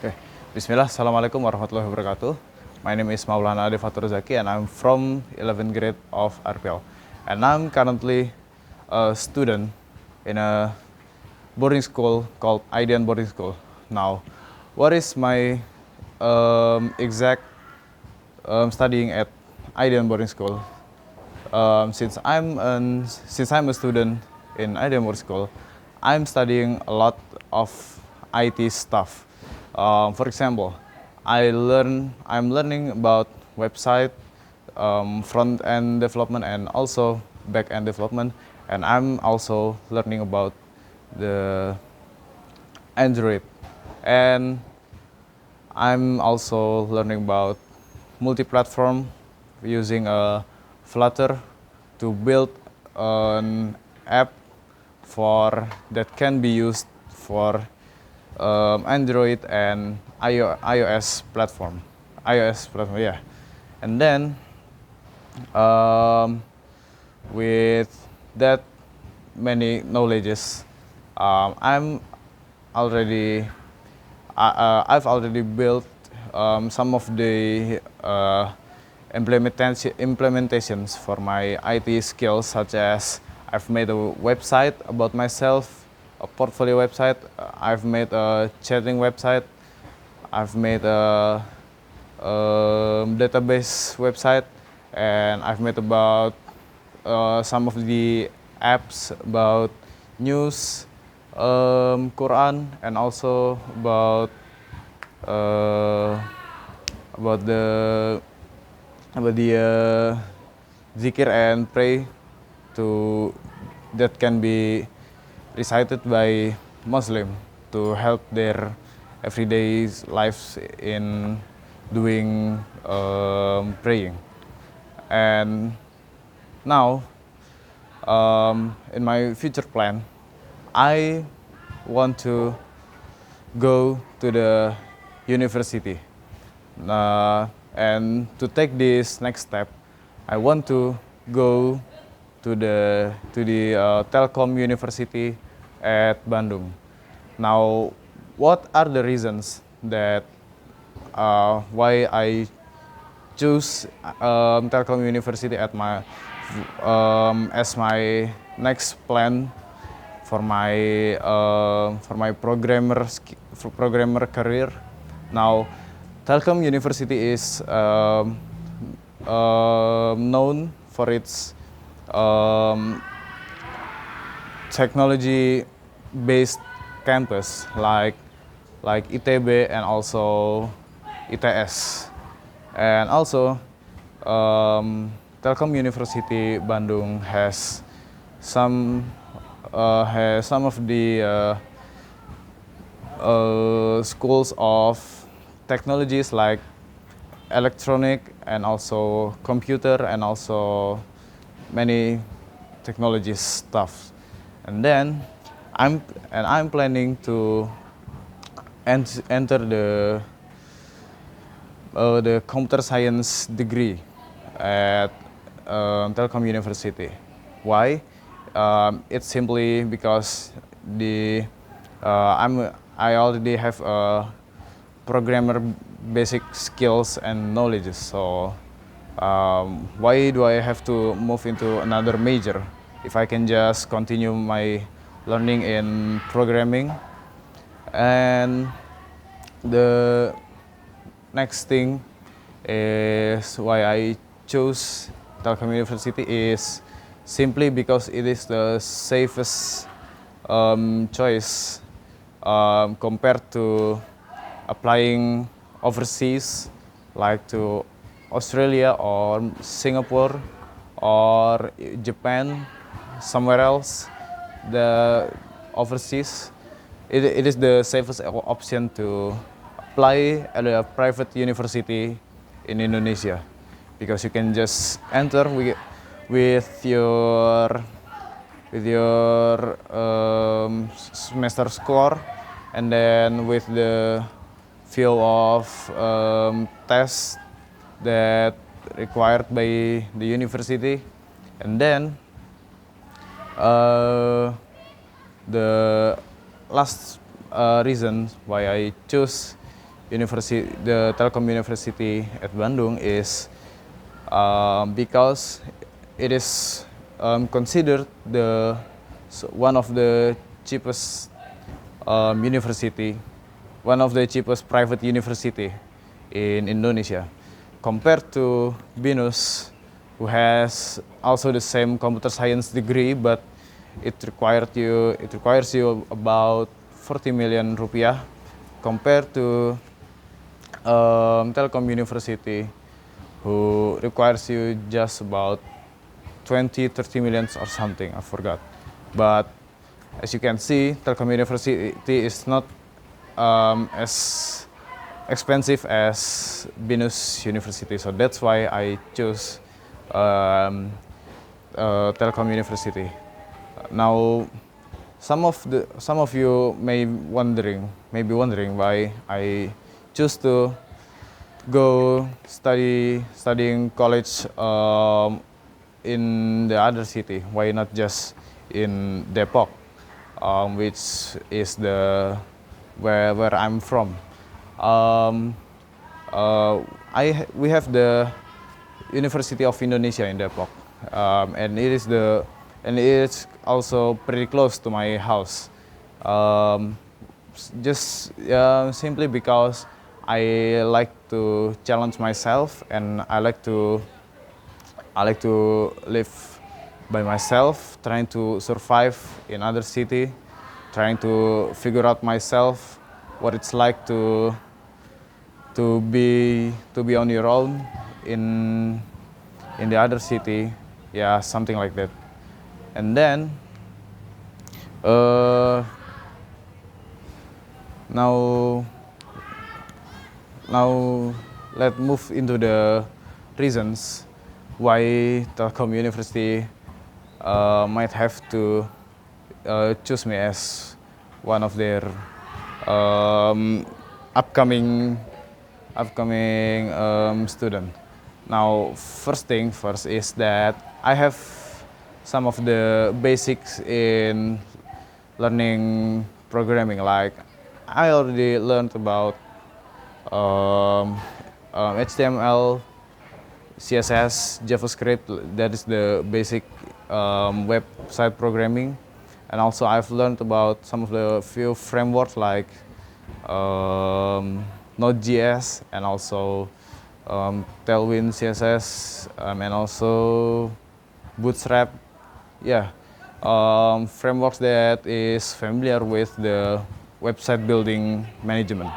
Okay. Bismillah, Assalamualaikum warahmatullahi wabarakatuh. My name is Maulana Fathurrozaqi and I'm from 11th grade of RPL. And I'm currently a student in a boarding school called Idean Boarding School. Now, what is my exact studying at Idean Boarding School? Since I'm a student in Idean Boarding School, I'm studying a lot of IT stuff. For example, I'm learning about website, front end development, and also back end development, and I'm also learning about the Android, and I'm also learning about multi-platform using a Flutter to build an app for that can be used for Android and iOS platform. Yeah. And then with that many knowledges, I'm already I've already built some of the implementations for my IT skills, such as I've made a website about myself, a portfolio website. I've made a chatting website. I've made a database website, and I've made about some of the apps about news, Quran, and also uh, about the zikir and pray to that can be recited by Muslim to help their everyday lives in doing praying. And now, in my future plan, I want to go to the university. And to take this next step, I want to go to the Telkom University at Bandung. Now, what are the reasons that why I choose Telkom University at my as my next plan for my programmer career? Now, Telkom University is known for its technology-based campus like ITB and also ITS, and also Telkom University Bandung has some of the schools of technologies like electronic and also computer and also many technology stuff. And then I'm planning to enter the computer science degree at Telkom University. Why? It's simply because I already have programmer basic skills and knowledge. So why do I have to move into another major if I can just continue my learning in programming? And the next thing is why I chose Telkom University is simply because it is the safest choice compared to applying overseas, like to Australia or Singapore or Japan, somewhere else, the overseas. It is the safest option to apply at a private university in Indonesia, because you can just enter with your semester score, and then with the few of tests that required by the university, and then the last reason why I choose the Telkom University at Bandung is because it is considered one of the cheapest university, one of the cheapest private university in Indonesia, compared to BINUS, who has also the same computer science degree, but it requires you about 40 million rupiah, compared to Telkom University, who requires you just about 20-30 millions or something, I forgot. But as you can see, Telkom University is not as expensive as BINUS University, so that's why I chose Telkom University. Now, some of you may be wondering why I choose to go studying college in the other city. Why not just in Depok, which is where I'm from. We have the University of Indonesia in Depok, and it is also pretty close to my house. Just simply because I like to challenge myself, and I like to live by myself, trying to survive in other city, trying to figure out myself what it's like to be on your own in the other city, yeah, something like that. And then now let's move into the reasons why Telkom University might have to choose me as one of their upcoming student. Now, first thing first is that I have some of the basics in learning programming. Like I already learned about HTML, CSS, JavaScript. That is the basic website programming, and also I've learned about some of the few frameworks like Node.js, and also Tailwind CSS, and also Bootstrap. Yeah, frameworks that is familiar with the website building management.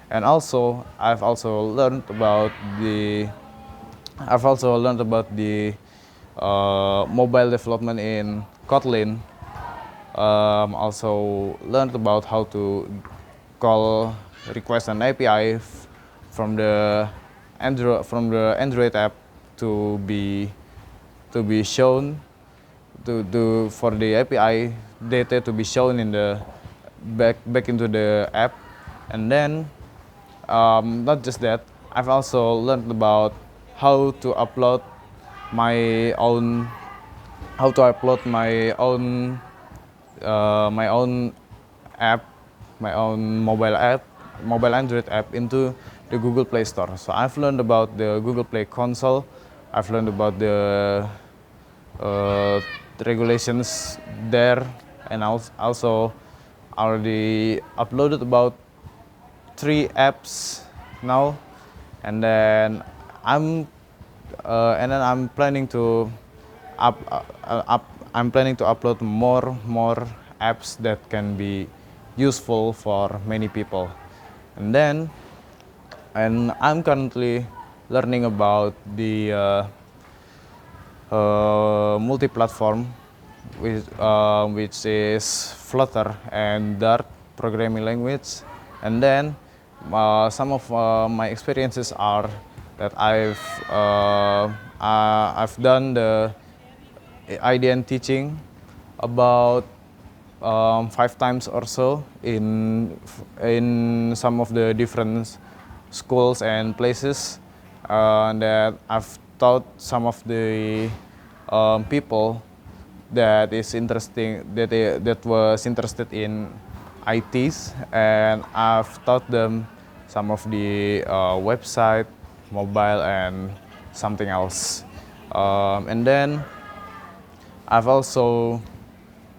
And also I've also learned about the mobile development in Kotlin. Also learned about how to call request an API from the Android app to be shown for the API data to be shown in the back into the app. And then not just that, I've also learned about how to upload my own app, my own mobile Android app into the Google Play Store. So I've learned about the Google Play console. I've learned about the regulations there, and also already uploaded about 3 apps now. And then I'm planning to upload more apps that can be useful for many people. And I'm currently learning about the multi-platform, which is Flutter and Dart programming language. And then some of my experiences are that I've done the IDN teaching about 5 times or so in some of the different schools and places, that I've taught some of the people that was interested in ITs, and I've taught them some of the website, mobile, and something else. And then I've also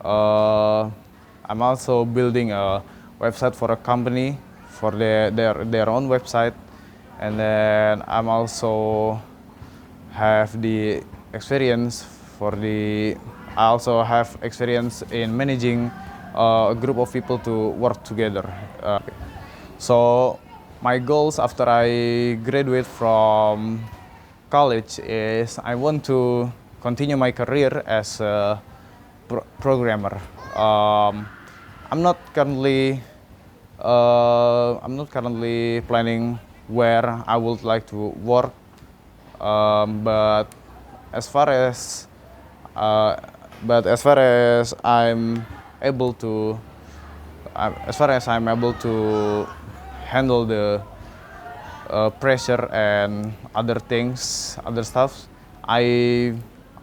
I'm also building a website for a company for their own website, and then I'm also have the experience for the I also have experience in managing a group of people to work together. So my goals after I graduate from college is I want to continue my career as a programmer. I'm not currently planning where I would like to work, but as far as I'm able to handle the pressure and other things, other stuff, I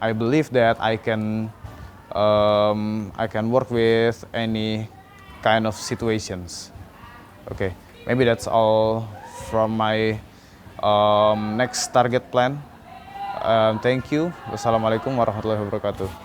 believe that I can work with any kind of situations. Okay, maybe that's all from my next target plan. Thank you. Wassalamualaikum warahmatullahi wabarakatuh.